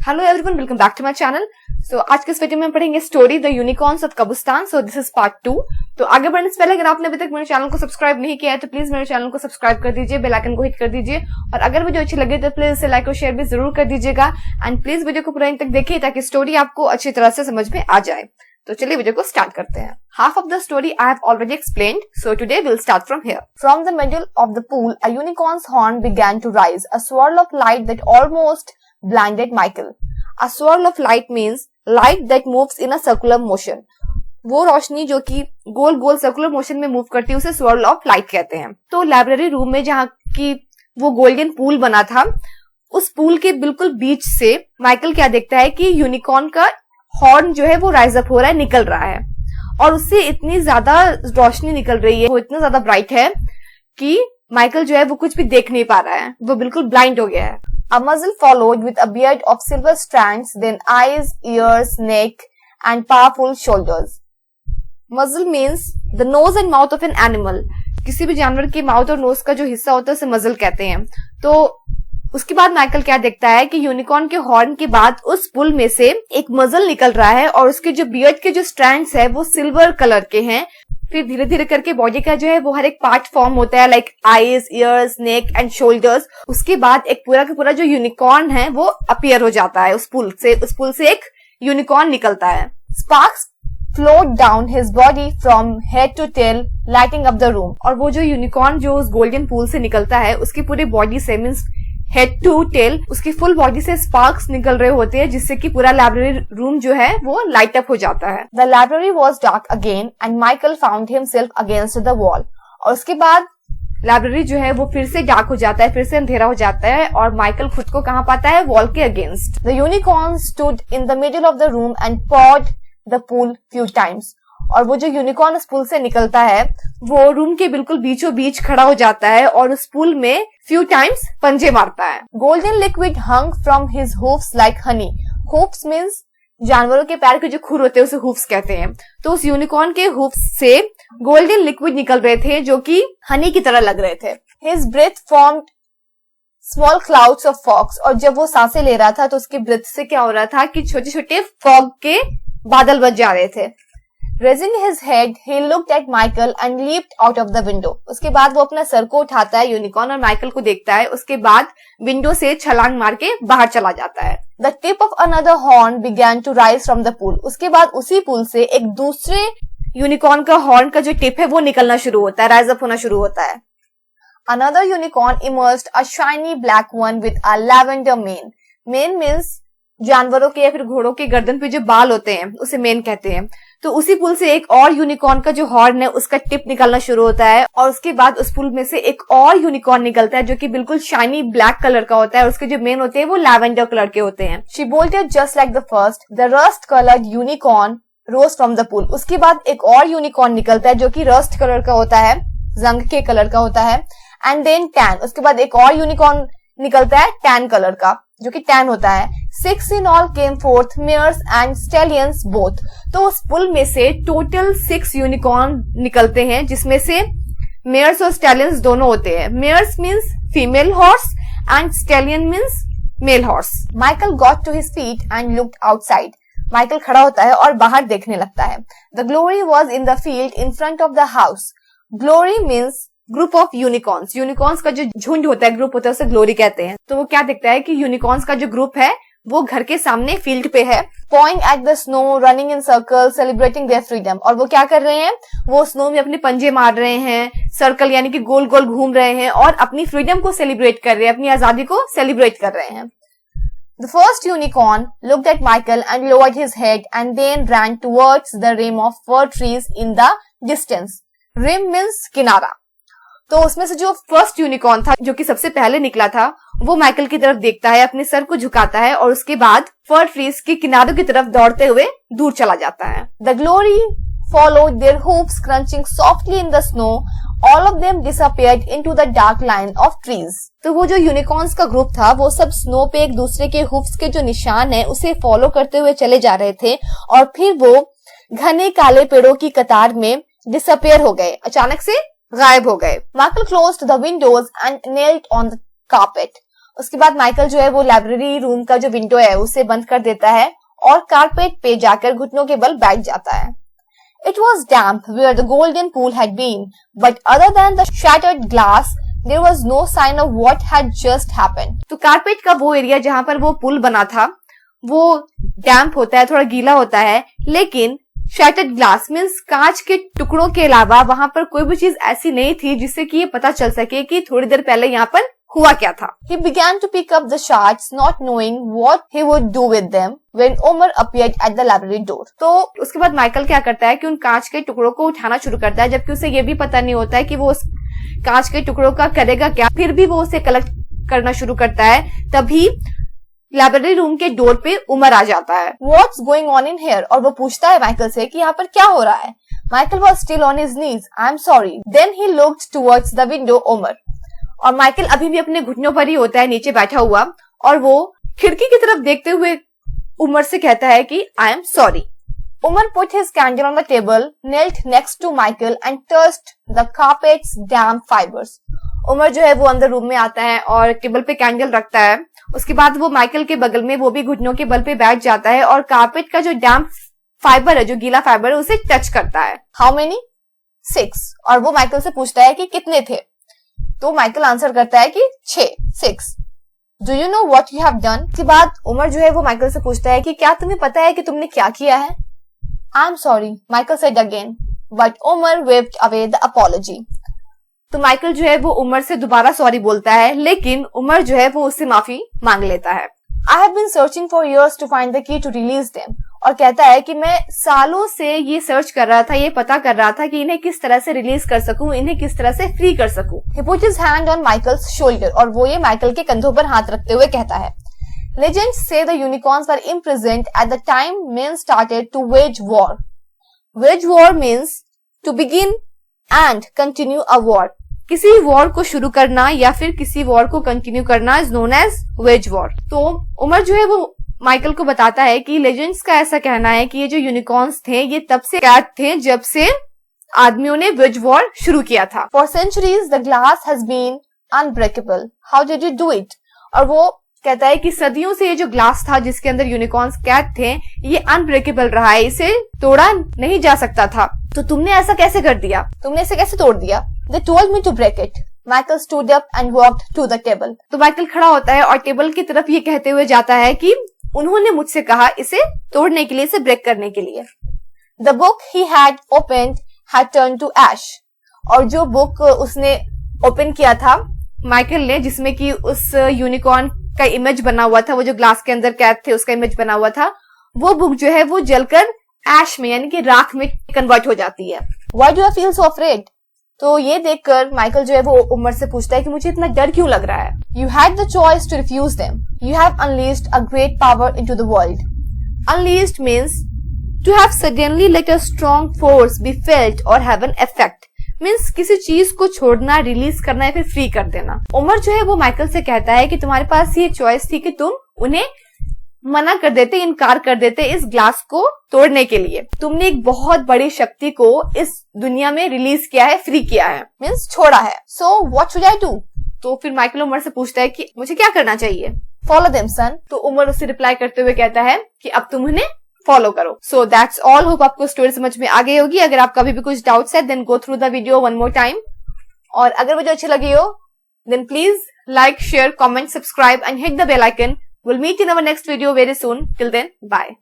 Hello everyone, welcome back to my channel. So आज के इस वीडियो में हम पढ़ेंगे स्टोरी द यूनिकॉर्न्स ऑफ कब्रिस्तान। So this is part 2। तो आगे बढ़ने से पहले अगर आपने अभी तक मेरे चैनल को सब्सक्राइब नहीं किया है तो प्लीज मेरे चैनल को सब्सक्राइब कर दीजिए, बेल आइकन को हिट कर दीजिए और अगर वीडियो अच्छी लगे तो प्लीज इसे लाइक और शेयर भी जरूर कर दीजिएगा। एंड प्लीज वीडियो को पूरा एंड तक देखिए ताकि स्टोरी आपको अच्छी तरह से समझ में आ जाए। तो चलिए वीडियो को स्टार्ट करते हैं। Half of the story I have already explained, so today we'll start from here. From the middle of the pool, a unicorn's horn began to rise, a swirl of light that almost blinded Michael. A swirl of light means light that moves in a circular motion. वो रोशनी जो कि गोल गोल circular motion में move करती है उसे swirl of light कहते हैं। तो लाइब्रेरी रूम में जहाँ की वो गोल्डन पूल बना था, उस पूल के बिल्कुल बीच से माइकल क्या देखता है कि यूनिकॉर्न का हॉर्न जो है वो राइज अप हो रहा है, निकल रहा है और उससे इतनी ज्यादा रोशनी निकल रही है, वो इतना ज्यादा ब्राइट है कि माइकल जो है वो कुछ भी देख नहीं पा रहा है, वो बिल्कुल ब्लाइंड हो गया है। A muzzle followed with a beard of silver strands, then eyes, ears, neck and powerful shoulders. Muzzle means the nose and mouth of an animal. किसी भी जानवर के माउथ और नोज का जो हिस्सा होता है उसे मजल कहते हैं। तो उसके बाद माइकल क्या देखता है कि यूनिकॉर्न के हॉर्न के बाद उस पुल में से एक मजल निकल रहा है और उसके जो बियर्ड के जो स्ट्रैंड्स है वो सिल्वर कलर के हैं। फिर धीरे धीरे करके बॉडी का जो है वो हर एक पार्ट फॉर्म होता है, like eyes, years, neck and shoulders. उसके बाद एक पूरा का पूरा जो यूनिकॉर्न है वो अपीयर हो जाता है उस पुल से एक यूनिकॉर्न निकलता है। Sparks float down his body from head to tail, lighting up the room. और वो जो यूनिकॉर्न जो उस गोल्डन पूल से निकलता है उसकी पूरी बॉडी से मीन्स हेड टू टेल, उसकी फुल बॉडी से स्पार्क्स निकल रहे होते हैं जिससे कि पूरा लाइब्रेरी रूम जो है वो लाइट अप हो जाता है। The library was dark again and Michael found himself against the wall. और उसके बाद लाइब्रेरी जो है वो फिर से डार्क हो जाता है, फिर से अंधेरा हो जाता है और माइकल खुद को कहाँ पाता है, वॉल के against. The unicorn stood in the middle of the room and poured the pool few times. और वो जो यूनिकॉर्न उस पुल से निकलता है वो रूम के बिल्कुल बीचों बीच खड़ा हो जाता है और उस पुल में फ्यू टाइम्स पंजे मारता है। Golden liquid hung from his hoofs like Honey. Hoofs means जानवरों के पैर के जो खुर होते हैं उसे हूफ्स कहते हैं। तो उस यूनिकॉर्न के हूफ्स से गोल्डन लिक्विड निकल रहे थे जो कि हनी की तरह लग रहे थे। His breath formed small clouds of fogs. और जब वो सांसें ले रहा था तो उसके ब्रेथ से क्या हो रहा था कि छोटे छोटे फॉग के बादल बच जा रहे थे। Raising his head, he looked at Michael and leaped out of the window. उसके बाद वो अपना सर को उठाता है यूनिकॉर्न और माइकल को देखता है। उसके बाद विंडो से छलांग मार के बाहर चला जाता है। The tip of another horn began to rise from the pool. उसके बाद उसी पुल से एक दूसरे यूनिकॉर्न का हॉर्न का जो टिप है वो निकलना शुरू होता है, राइज अप होना शुरू होता है। Another unicorn emerged, a shiny black one with a lavender mane. Mane means जानवरों के या फिर घोड़ों के गर्दन पे जो बाल होते हैं उसे मेन कहते हैं। तो उसी पुल से एक और यूनिकॉर्न का जो हॉर्न है उसका टिप निकलना शुरू होता है और उसके बाद उस पुल में से एक और यूनिकॉर्न निकलता है जो कि बिल्कुल शाइनी ब्लैक कलर का होता है और उसके जो मेन होते हैं वो लैवेंडर कलर के होते हैं। She bolted just like the first, the rust coloured unicorn rose from the pool. उसके बाद एक और यूनिकॉर्न निकलता है जो कि रस्ट कलर का होता है, जंग के कलर का होता है। एंड देन टैन, उसके बाद एक और यूनिकॉर्न निकलता है टैन कलर का जो कि टैन होता है। 6 in all came forth, mares and stallions both. तो उस पुल में से टोटल 6 यूनिकॉर्न निकलते हैं जिसमें से मेयर्स और स्टैलियंस दोनों होते हैं। Mares means female horse and stallion means male horse. Michael got to his feet and looked outside. Michael खड़ा होता है और बाहर देखने लगता है। The glory was in the field in front of the house. Glory means group of unicorns. Unicorns का जो झुंड होता है, ग्रुप होता है, उसे ग्लोरी कहते हैं। तो वो क्या दिखता है कि यूनिकॉर्न्स का जो ग्रुप है वो घर के सामने फील्ड पे है। Pawing at the snow, running in circle, celebrating their freedom. और वो क्या कर रहे हैं, वो स्नो में अपने पंजे मार रहे हैं, सर्कल यानी कि गोल गोल घूम रहे हैं और अपनी फ्रीडम को सेलिब्रेट कर रहे हैं, अपनी आजादी को सेलिब्रेट कर रहे हैं। The first unicorn looked at Michael and lowered his head and then ran towards the rim of fir trees in the distance. Rim means किनारा। तो उसमें से जो फर्स्ट यूनिकॉर्न था जो कि सबसे पहले निकला था वो माइकल की तरफ देखता है, अपने सर को झुकाता है और उसके बाद फर ट्रीज के किनारों की तरफ दौड़ते हुए दूर चला जाता है। The glory followed their hooves crunching softly in the snow. All of them disappeared into the dark line of trees. तो वो जो यूनिकॉर्न्स का ग्रुप था वो सब स्नो पे एक दूसरे के हूफ्स के जो निशान है उसे फॉलो करते हुए चले जा रहे थे और फिर वो घने काले पेड़ों की कतार में डिसअपियर हो गए, अचानक से गायब हो गए। Michael closed the Windows and nailed on the carpet. उसके बाद माइकल जो है वो लाइब्रेरी रूम का जो विंडो है उसे बंद कर देता है और कारपेट पे जाकर घुटनों के बल बैठ जाता है। It was damp where the golden pool had been, but other than the shattered glass, there was no sign of what had just happened. तो कारपेट का वो एरिया जहां पर वो पुल बना था वो डैम्प होता है, थोड़ा गीला होता है, लेकिन शैटर्ड ग्लास मीन्स कांच के टुकड़ों के अलावा वहां पर कोई भी चीज ऐसी नहीं थी जिससे कि ये पता चल सके कि थोड़ी देर पहले यहाँ पर हुआ क्या था। He began to pick up the shards, not knowing what he would do with them when Omar appeared at the library door. तो उसके बाद माइकल क्या करता है कि उन कांच के टुकड़ों को उठाना शुरू करता है, जबकि उसे ये भी पता नहीं होता है कि वो उस कांच के टुकड़ों का करेगा क्या। फिर भी वो उसे कलेक्ट करना शुरू करता है। तभी लाइब्रेरी रूम के डोर पे उमर आ जाता है। What's going on in here? और वो पूछता है माइकल से कि यहाँ पर क्या हो रहा है। Michael was still on his knees. I'm sorry. Then he looked towards the window, Omar. और माइकल अभी भी अपने घुटनों पर ही होता है, नीचे बैठा हुआ, और वो खिड़की की तरफ देखते हुए उमर से कहता है कि I am sorry. Umar put his candle on the table, knelt next to Michael and touched the carpet's damp fibers. Umar जो है वो अंदर रूम में आता है और टेबल पे कैंडल रखता है। उसके बाद वो माइकल के बगल में वो भी घुटनों के बल पे बैठ जाता है और कारपेट का जो डैम्प फाइबर है, जो गीला फाइबर है, उसे टच करता है। How many? 6। और वो माइकल से पूछता है कि कितने थे। तो माइकल आंसर करता है कि 6। Do you know what you have done? इसके बाद उमर जो है वो माइकल से पूछता है कि क्या तुम्हें पता है कि तुमने क्या किया है? I am sorry, Michael said again, but Umar waved away the apology. तो माइकल जो है वो उमर से दोबारा सॉरी बोलता है, लेकिन उमर जो है वो उससे माफी मांग लेता है। I have been searching for years to find the key to release them. और कहता है कि मैं सालों से ये सर्च कर रहा था, ये पता कर रहा था कि इन्हें किस तरह से रिलीज कर सकूं, इन्हें किस तरह से फ्री कर सकूं। He put his hand on Michael's shoulder, और वो ये माइकल के कंधों पर हाथ रखते हुए कहता है, Legends say the unicorns were imprisoned at the time men started to wage war. Wage war means to begin and continue a war. किसी वॉर को शुरू करना या फिर किसी वॉर को कंटिन्यू करना is known as wage war. तो उमर जो है वो माइकल को बताता है कि लेजेंड्स का ऐसा कहना है कि ये जो यूनिकॉर्न्स थे ये तब से कैद थे जब से आदमियों ने वेज वॉर शुरू किया था। For centuries the glass has been unbreakable, how did you do it? और वो कहता है कि सदियों से ये जो ग्लास था जिसके अंदर यूनिकॉर्न्स कैद थे ये अनब्रेकेबल रहा है, इसे तोड़ा नहीं जा सकता था। तो तुमने ऐसा कैसे कर दिया? तुमने इसे कैसे तोड़ दिया? They told me to break it. Michael stood up and walked to the table. तो माइकल खड़ा होता है और टेबल की तरफ ये कहते हुए जाता है कि उन्होंने मुझसे कहा इसे तोड़ने के लिए, इसे ब्रेक करने के लिए। The book he had opened had turned to ash. और जो बुक उसने ओपन किया था माइकल ने, जिसमें कि उस यूनिकॉर्न का इमेज बना हुआ था, वो जो ग्लास के अंदर कैद थे उसका इमेज बना हुआ था, वो बुक जो है वो जलकर एश में यानी कि राख में कन्वर्ट हो जाती है। Why do I feel so afraid? तो ये देखकर माइकल जो है वो उमर से पूछता है कि मुझे इतना डर क्यों लग रहा है। You had the choice to refuse them. You have unleashed a great power into the world. Unleashed means to have suddenly let a strong force be felt or have an effect. Means किसी चीज को छोड़ना, release करना या फिर free कर देना। उमर जो है वो माइकल से कहता है कि तुम्हारे पास ये चॉइस थी कि तुम उन्हें मना कर देते, इनकार कर देते इस ग्लास को तोड़ने के लिए। तुमने एक बहुत बड़ी शक्ति को इस दुनिया में रिलीज किया है, फ्री किया है, मीन्स छोड़ा है। So what should I do? तो फिर माइकल उमर से पूछता है कि मुझे क्या करना चाहिए? फॉलो देम सन। तो उमर उससे रिप्लाई करते हुए कहता है कि अब तुम उन्हें फॉलो करो। So that's all. होप आपको स्टोरी समझ में आ गई होगी। अगर आपका अभी भी कुछ डाउट्स है then go through the video one more time, और अगर वीडियो अच्छी लगी हो then please like, share, comment, subscribe and hit the bell icon. We'll meet in our next video very soon. Till then, bye.